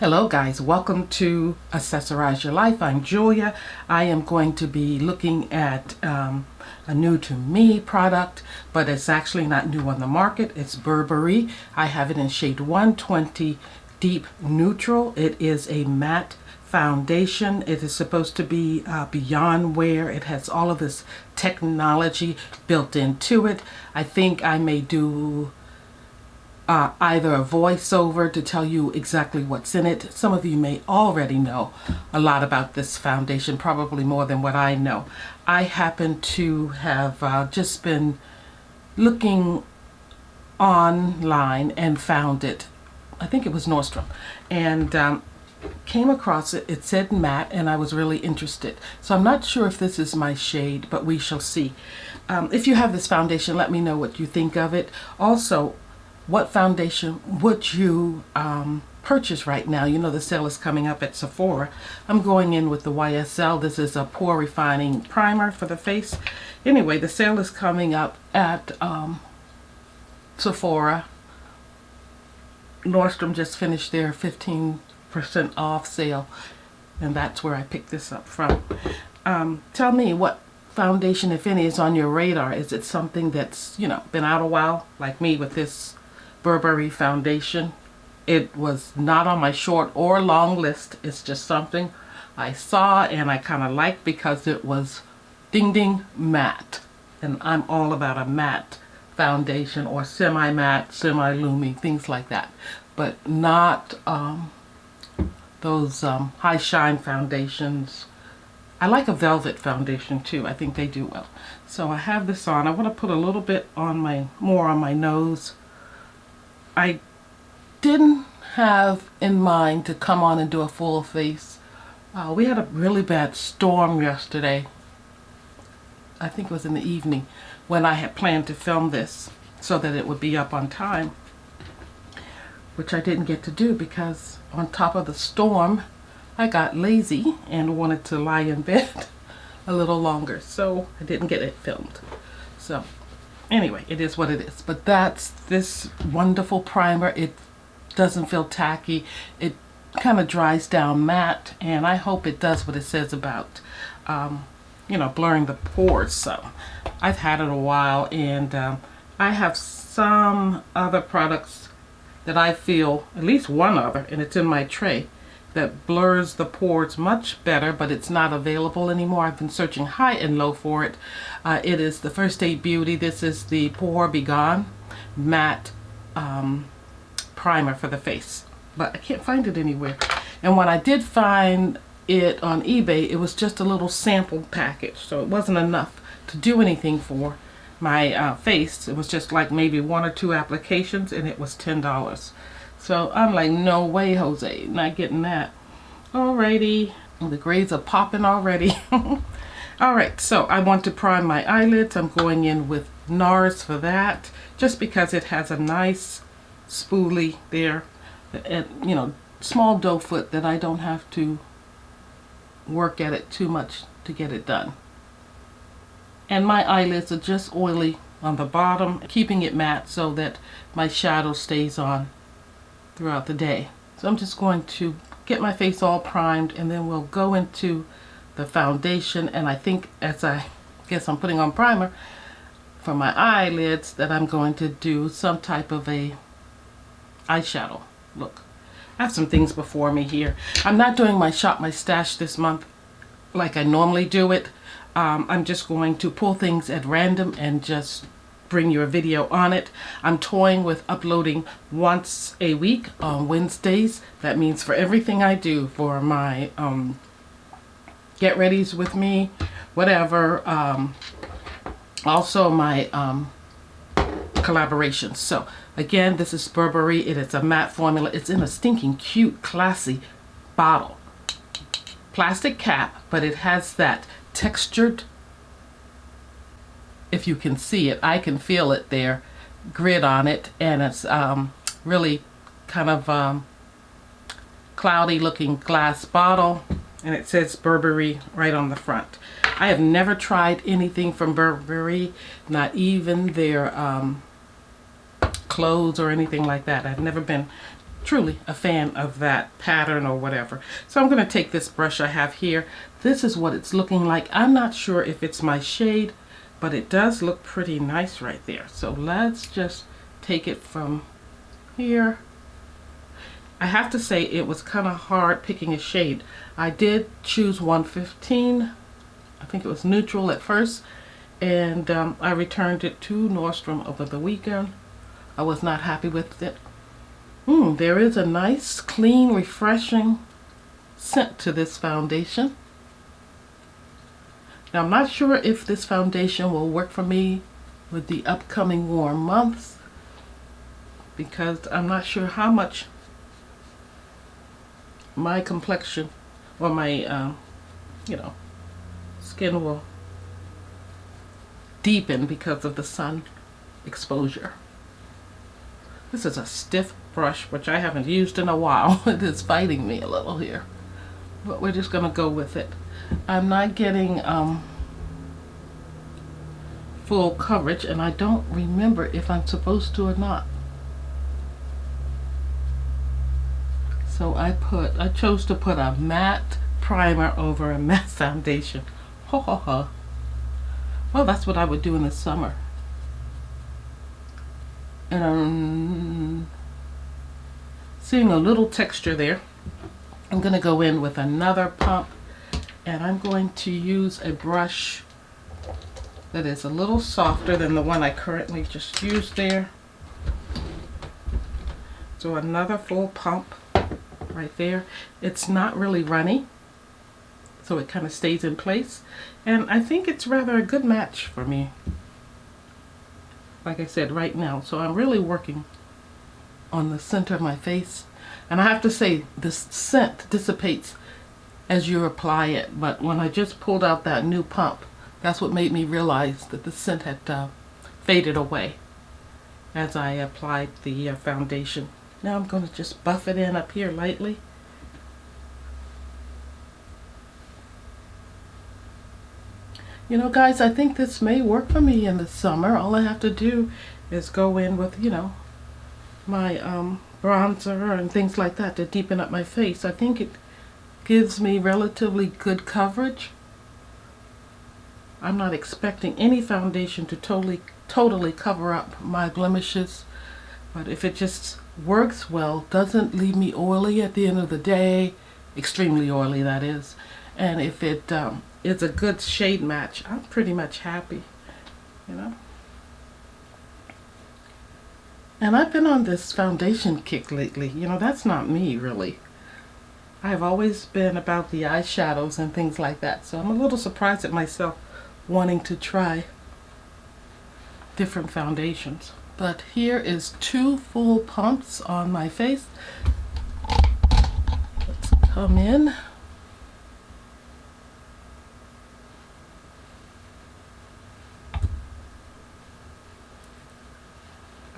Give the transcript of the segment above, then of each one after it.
Hello guys, welcome to Accessorize Your Life. I'm Julia. I am going to be looking at a new to me product, but it's actually not new on the market. It's Burberry. I have it in shade 120 Deep Neutral. It is a matte foundation. It is supposed to be beyond wear. It has all of this technology built into it. I think I may do either a voiceover to tell you exactly what's in it. Some of you may already know a lot about this foundation, probably more than what I know. I happen to have just been looking online and found it. I think it was Nordstrom, and came across it. It said matte, and I was really interested. So I'm not sure if this is my shade, but we shall see. If you have this foundation, let me know what you think of it. Also, what foundation would you purchase right now? You know the sale is coming up at Sephora. I'm going in with the YSL. This is a pore refining primer for the face. Anyway, the sale is coming up at Sephora. Nordstrom just finished their 15% off sale, and that's where I picked this up from. Tell me what foundation, if any, is on your radar. Is it something that's, you know, been out a while, like me with this Burberry foundation? It was not on my short or long list. It's just something I saw and I kind of liked because it was ding ding matte, and I'm all about a matte foundation, or semi-matte, semi-lumi, things like that, but not those high shine foundations. I like a velvet foundation too. I think they do well. So I have this on. I want to put a little bit on more on my nose. I didn't have in mind to come on and do a full face. We had a really bad storm yesterday. I think it was in the evening when I had planned to film this so that it would be up on time, which I didn't get to do because on top of the storm I got lazy and wanted to lie in bed a little longer, so I didn't get it filmed. So anyway, it is what it is. But that's this wonderful primer. It doesn't feel tacky. It kind of dries down matte, and I hope it does what it says about you know, blurring the pores. So I've had it a while, and I have some other products that I feel, at least one other, and it's in my tray, that blurs the pores much better, but it's not available anymore. I've been searching high and low for it. It is the First Aid Beauty. This is the Pore Be Gone matte primer for the face, but I can't find it anywhere. And when I did find it on eBay, it was just a little sample package, so it wasn't enough to do anything for my face. It was just like maybe 1 or 2 applications, and it was $10. So I'm like, no way, Jose, not getting that. Alrighty, the grades are popping already. Alright, so I want to prime my eyelids. I'm going in with NARS for that, just because it has a nice spoolie there, and you know, small doe foot that I don't have to work at it too much to get it done. And my eyelids are just oily on the bottom, keeping it matte so that my shadow stays on throughout the day. So I'm just going to get my face all primed, and then we'll go into the foundation. And I think, as I guess I'm putting on primer for my eyelids, that I'm going to do some type of a eyeshadow look. I have some things before me here. I'm not doing my Shop My Stash this month like I normally do it. I'm just going to pull things at random and just bring you a video on it. I'm toying with uploading once a week on Wednesdays. That means for everything I do, for my get readies with me, whatever, also my collaborations. So again, this is Burberry. It is a matte formula. It's in a stinking cute, classy bottle. Plastic cap, but it has that textured, if you can see it, I can feel it there, grid on it, and it's really kind of cloudy looking glass bottle, and it says Burberry right on the front. I have never tried anything from Burberry, not even their clothes or anything like that. I've never been truly a fan of that pattern or whatever. So I'm going to take this brush I have here. This is what it's looking like. I'm not sure if it's my shade, but it does look pretty nice right there. So let's just take it from here. I have to say it was kind of hard picking a shade. I did choose 115. I think it was neutral at first, and I returned it to Nordstrom over the weekend. I was not happy with it. There is a nice, clean, refreshing scent to this foundation. Now, I'm not sure if this foundation will work for me with the upcoming warm months, because I'm not sure how much my complexion or my, skin will deepen because of the sun exposure. This is a stiff brush, which I haven't used in a while. It is fighting me a little here, but we're just gonna go with it. I'm not getting full coverage, and I don't remember if I'm supposed to or not. So I chose to put a matte primer over a matte foundation. Ho ho ho. Well, that's what I would do in the summer. And I'm seeing a little texture there. I'm going to go in with another pump, and I'm going to use a brush that is a little softer than the one I currently just used there. So another full pump right there. It's not really runny, so it kind of stays in place, and I think it's rather a good match for me, like I said, right now. So I'm really working on the center of my face, and I have to say this scent dissipates as you apply it, but when I just pulled out that new pump, that's what made me realize that the scent had faded away as I applied the foundation. Now I'm going to just buff it in up here lightly. You know, guys, I think this may work for me in the summer. All I have to do is go in with, my bronzer and things like that to deepen up my face. I think it gives me relatively good coverage. I'm not expecting any foundation to totally cover up my blemishes, but if it just works well, doesn't leave me oily at the end of the day, extremely oily that is, and if it is a good shade match, I'm pretty much happy, And I've been on this foundation kick lately. That's not me really. I've always been about the eyeshadows and things like that, so I'm a little surprised at myself wanting to try different foundations. But here is 2 full pumps on my face. Let's come in.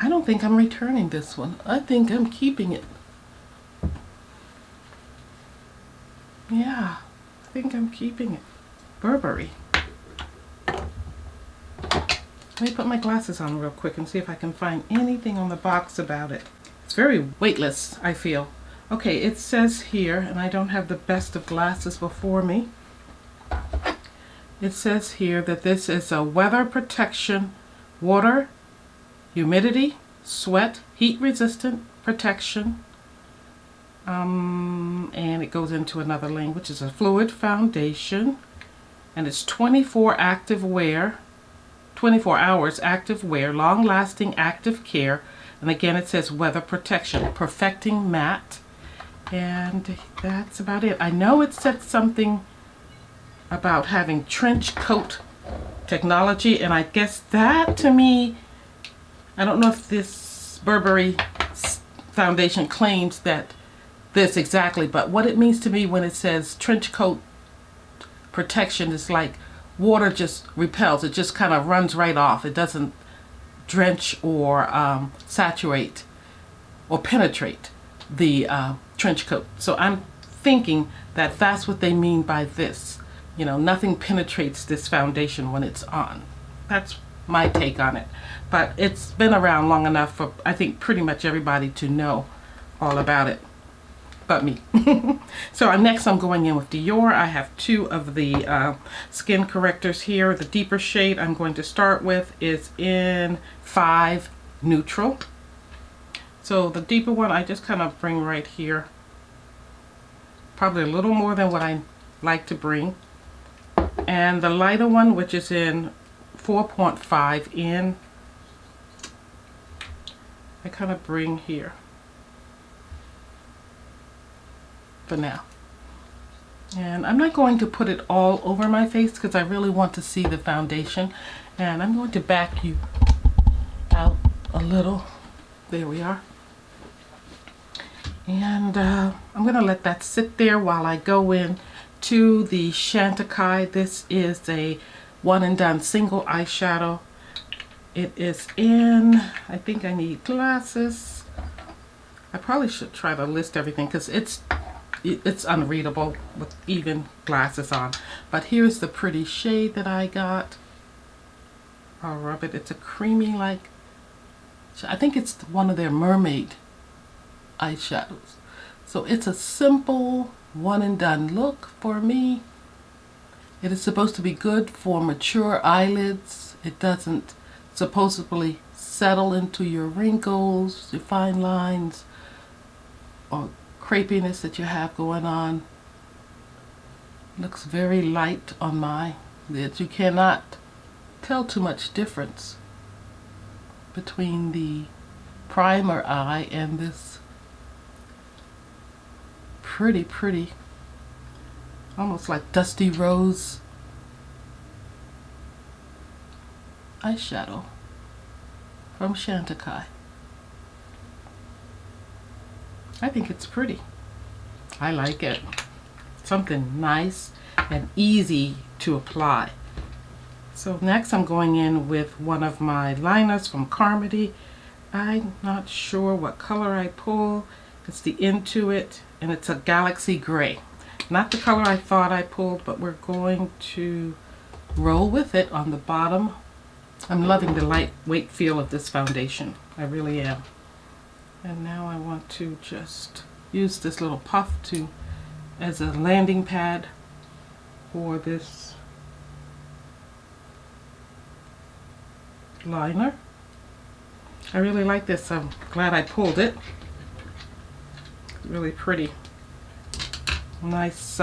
I don't think I'm returning this one. I think I'm keeping it. Yeah, I think I'm keeping it. Burberry. Let me put my glasses on real quick and see if I can find anything on the box about it. It's very weightless, I feel. Okay, it says here, and I don't have the best of glasses before me. It says here that this is a weather protection, water, humidity, sweat, heat resistant protection. And it goes into another language. It's a fluid foundation, and it's 24 hours active wear, long-lasting active care, and again it says weather protection, perfecting matte, and that's about it. I know it said something about having trench coat technology, and I guess that to me, I don't know if this Burberry foundation claims that this exactly, but what it means to me when it says trench coat protection is like water just repels. It just kind of runs right off. It doesn't drench or saturate or penetrate the trench coat. So I'm thinking that that's what they mean by this. Nothing penetrates this foundation when it's on. That's my take on it. But it's been around long enough for, I think, pretty much everybody to know all about it but me. So next I'm going in with Dior. I have two of the skin correctors here. The deeper shade I'm going to start with is in 5 Neutral. So the deeper one I just kind of bring right here. Probably a little more than what I like to bring. And the lighter one, which is in 4.5 in, I kind of bring here for now. And I'm not going to put it all over my face because I really want to see the foundation. And I'm going to back you out a little. There we are. And I'm going to let that sit there while I go in to the Chantecaille. This is a one and done single eyeshadow. It is in, I think I need glasses. I probably should try to list everything because it's unreadable with even glasses on. But here's the pretty shade that I got. I'll rub it. It's a creamy, like, I think it's one of their mermaid eyeshadows. So it's a simple one and done look for me. It is supposed to be good for mature eyelids. It doesn't supposedly settle into your wrinkles, your fine lines, or crepiness that you have going on. Looks very light on my lids. You cannot tell too much difference between the primer eye and this pretty, almost like dusty rose eyeshadow from Chantecaille. I think it's pretty. I like it. Something nice and easy to apply. So next I'm going in with one of my liners from Carmody. I'm not sure what color I pull. It's the Into It, and it's a Galaxy Gray. Not the color I thought I pulled, but we're going to roll with it on the bottom. I'm loving the lightweight feel of this foundation. I really am. And now I want to just use this little puff as a landing pad for this liner. I really like this. I'm glad I pulled it. Really pretty. Nice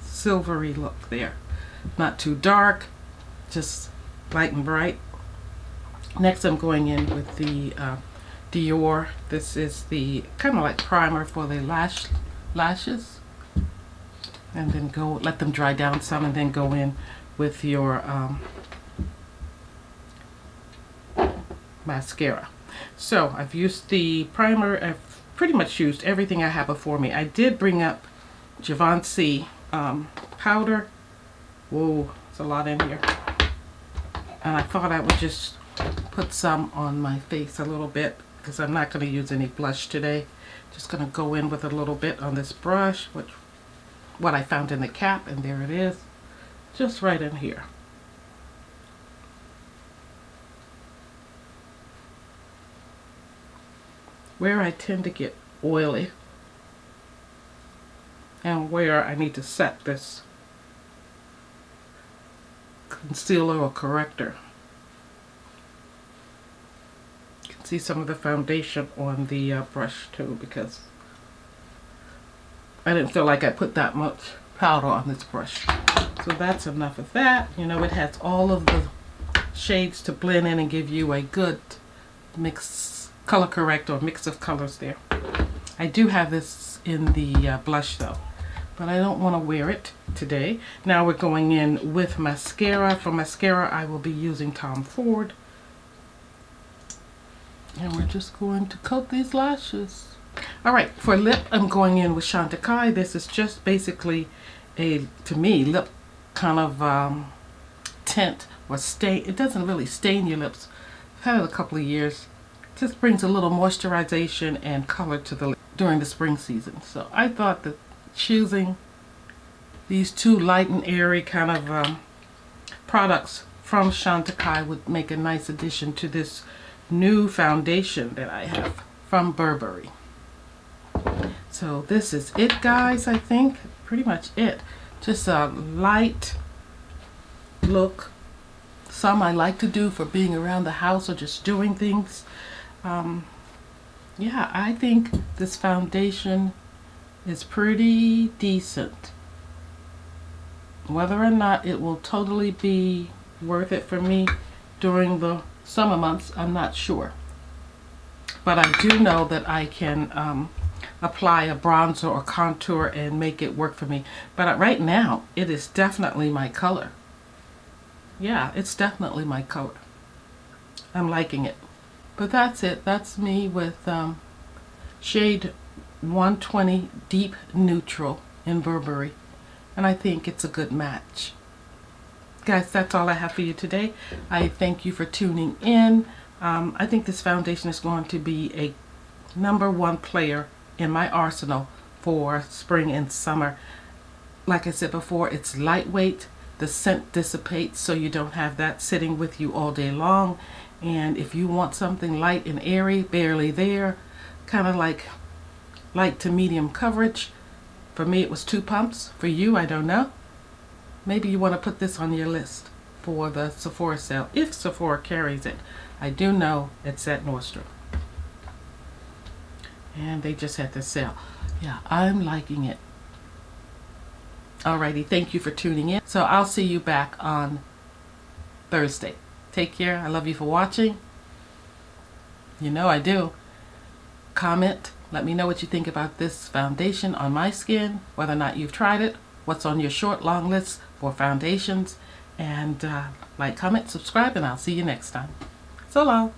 silvery look there. Not too dark, just light and bright. Next I'm going in with the Dior. This is the kind of like primer for the lashes. And then let them dry down some, and then go in with your mascara. So I've used the primer. I've pretty much used everything I have before me. I did bring up Givenchy powder. Whoa, it's a lot in here. And I thought I would just put some on my face a little bit because I'm not going to use any blush today. Just going to go in with a little bit on this brush, what I found in the cap, and there it is. Just right in here. Where I tend to get oily and where I need to set this concealer or corrector. You can see some of the foundation on the brush too, because I didn't feel like I put that much powder on this brush. So that's enough of that. You know, it has all of the shades to blend in and give you a good color correct or mix of colors there. I do have this in the blush though, but I don't want to wear it today. Now we're going in with mascara. For mascara I will be using Tom Ford, and we're just going to coat these lashes. Alright, for lip I'm going in with Chantecaille. This is just basically a, to me, lip kind of tint or stain. It doesn't really stain your lips. I've had it a couple of years. Just brings a little moisturization and color to the lip during the spring season. So I thought that choosing these two light and airy kind of products from Chantecaille would make a nice addition to this new foundation that I have from Burberry. So this is it, guys. I think pretty much it. Just a light look. Some I like to do for being around the house or just doing things. Yeah, I think this foundation is pretty decent. Whether or not it will totally be worth it for me during the summer months, I'm not sure. But I do know that I can apply a bronzer or contour and make it work for me. But right now, it is definitely my color. Yeah, it's definitely my color. I'm liking it. But that's it. That's me with shade 120 Deep Neutral in Burberry. And I think it's a good match. Guys, that's all I have for you today. I thank you for tuning in. I think this foundation is going to be a #1 player in my arsenal for spring and summer. Like I said before, it's lightweight. The scent dissipates so you don't have that sitting with you all day long. And if you want something light and airy, barely there, kind of like light to medium coverage, for me it was 2 pumps. For you, I don't know. Maybe you want to put this on your list for the Sephora sale, if Sephora carries it. I do know it's at Nordstrom. And they just had the sale. Yeah, I'm liking it. Alrighty, thank you for tuning in. So I'll see you back on Thursday. Take care. I love you for watching. You know I do. Comment. Let me know what you think about this foundation on my skin, whether or not you've tried it, what's on your short, long list for foundations. And like, comment, subscribe, and I'll see you next time. So long.